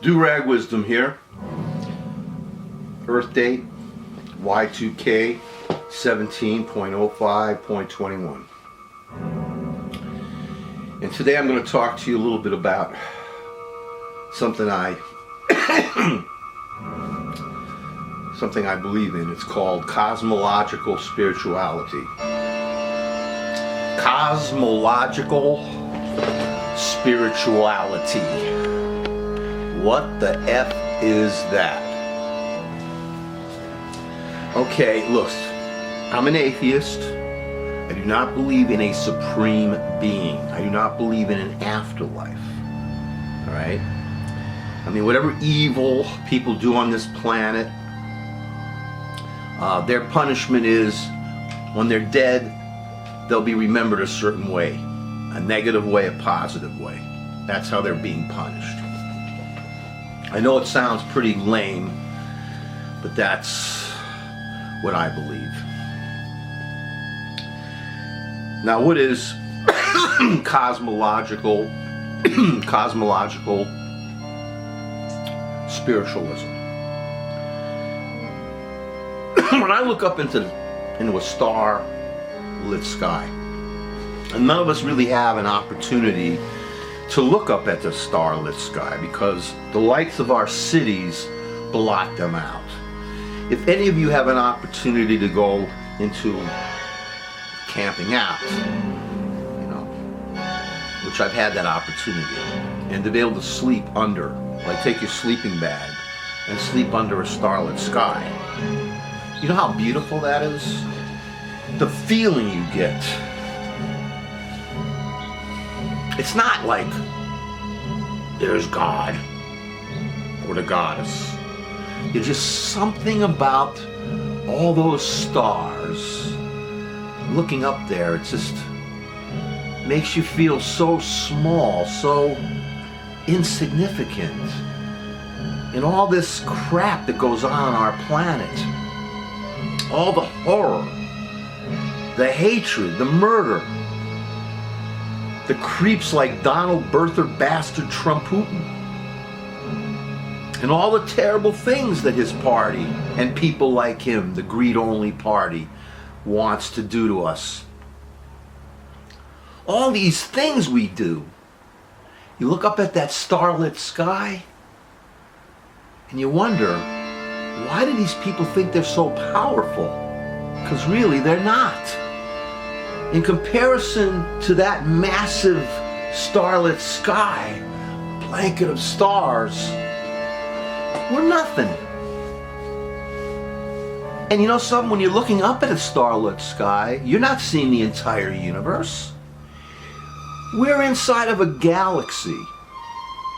Do-Rag Wisdom here. Earth date Y2K 17.05.21. And today I'm going to talk to you a little bit about something I believe in. It's called cosmological spirituality. Cosmological spirituality. What the F is that? Okay, look, I'm an atheist. I do not believe in a supreme being. I do not believe in an afterlife. Alright? I mean, whatever evil people do on this planet, their punishment is when they're dead, they'll be remembered a certain way. A negative way, a positive way. That's how they're being punished. I know it sounds pretty lame, but that's what I believe. Now, what is cosmological spiritualism? When I look up into a star-lit sky, and none of us really have an opportunity to look up at the starlit sky because the lights of our cities block them out. If any of you have an opportunity to go into camping out, which I've had that opportunity, and to be able to sleep under, like take your sleeping bag and sleep under a starlit sky, you know how beautiful that is? The feeling you get. It's not like there's God or the goddess. It's just something about all those stars. Looking up there, it just makes you feel so small, so insignificant in all this crap that goes on our planet. All the horror, the hatred, the murder, the creeps like Donald Bertha Bastard Trump Putin, and all the terrible things that his party and people like him, the greed-only party, wants to do to us. All these things we do. You look up at that starlit sky and you wonder, why do these people think they're so powerful? Because really they're not. In comparison to that massive starlit sky, blanket of stars, we're nothing. And you know something? When you're looking up at a starlit sky, you're not seeing the entire universe. We're inside of a galaxy,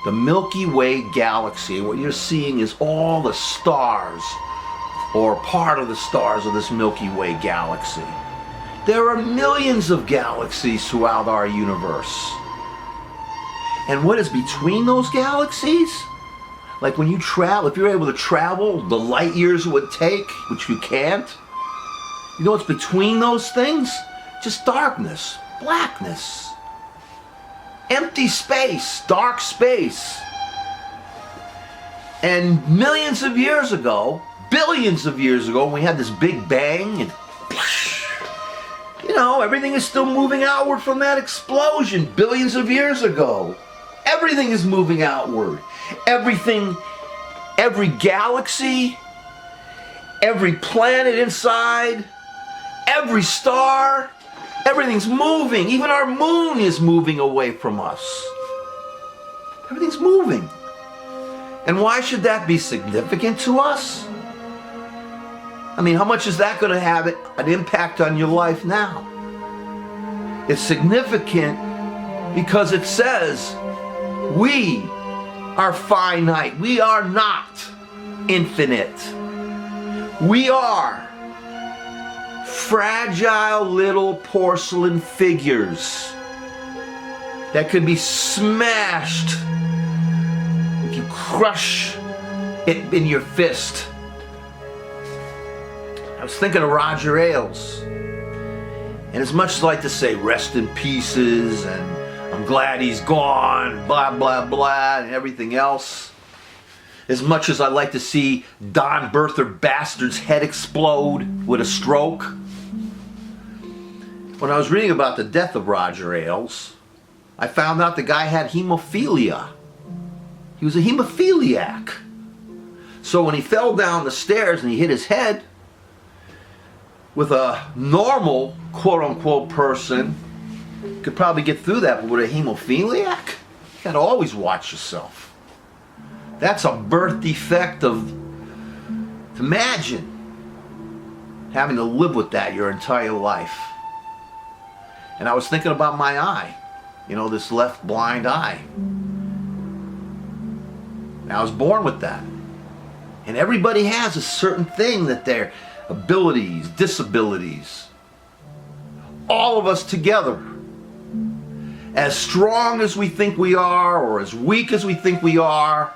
the Milky Way galaxy. What you're seeing is all the stars, or part of the stars of this Milky Way galaxy. There are millions of galaxies throughout our universe. And what is between those galaxies? Like when you travel, if you're able to travel the light years it would take, which you can't, you know what's between those things? Just darkness, blackness, empty space, dark space. And millions of years ago, billions of years ago, when we had this big bang, and everything is still moving outward from that explosion billions of years ago. Everything is moving outward. Everything, every galaxy, every planet inside, every star, everything's moving. Even our moon is moving away from us. Everything's moving. And why should that be significant to us? I mean, how much is that going to have an impact on your life now? It's significant because it says we are finite. We are not infinite. We are fragile little porcelain figures that could be smashed if you crush it in your fist. I was thinking of Roger Ailes, and as much as I like to say rest in pieces and I'm glad he's gone, blah blah blah, and everything else, As much as I like to see Don Bertha Bastard's head explode with a stroke. When I was reading about the death of Roger Ailes, I found out the guy had hemophilia. He was a hemophiliac. So when he fell down the stairs and he hit his head, with a normal, quote-unquote, person, could probably get through that, but with a hemophiliac, you gotta always watch yourself. That's a birth defect of, imagine having to live with that your entire life. And I was thinking about my eye, you know, this left blind eye. And I was born with that. And everybody has a certain thing that their abilities, disabilities, all of us together, as strong as we think we are or as weak as we think we are,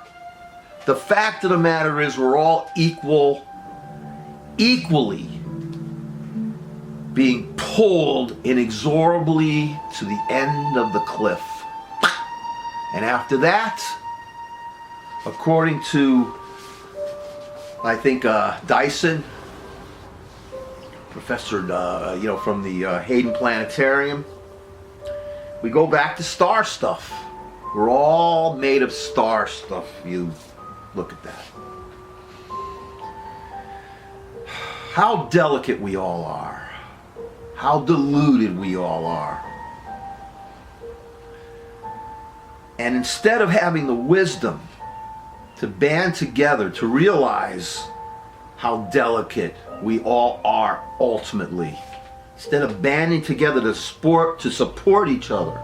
the fact of the matter is we're all equally being pulled inexorably to the end of the cliff. And after that, according to, I think, Dyson, Professor, from the Hayden Planetarium, we go back to star stuff. We're all made of star stuff. You look at that. How delicate we all are. How deluded we all are. And instead of having the wisdom to band together to realize how delicate we all are ultimately, instead of banding together to support each other,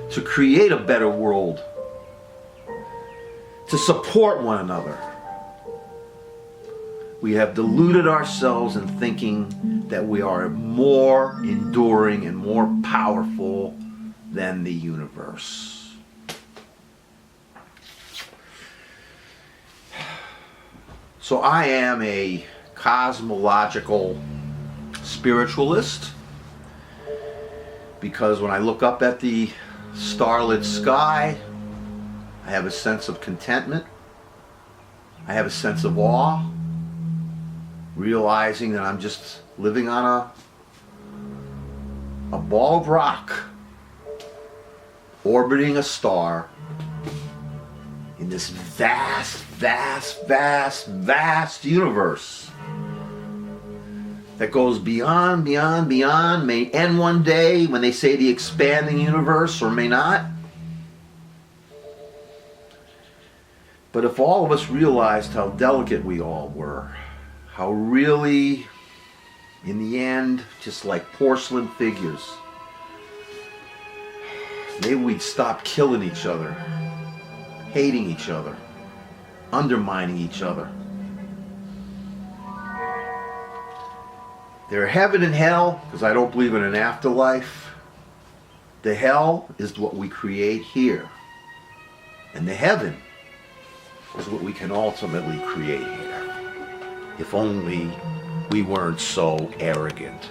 to create a better world, to support one another, we have deluded ourselves in thinking that we are more enduring and more powerful than the universe. So I am a cosmological spiritualist, because when I look up at the starlit sky, I have a sense of contentment. I have a sense of awe, realizing that I'm just living on a ball of rock, orbiting a star in this vast, vast, vast, vast universe that goes beyond, beyond, beyond, may end one day when they say the expanding universe, or may not. But if all of us realized how delicate we all were, how really, in the end, just like porcelain figures, maybe we'd stop killing each other, hating each other, undermining each other. There are heaven and hell, because I don't believe in an afterlife. The hell is what we create here. And the heaven is what we can ultimately create here. If only we weren't so arrogant.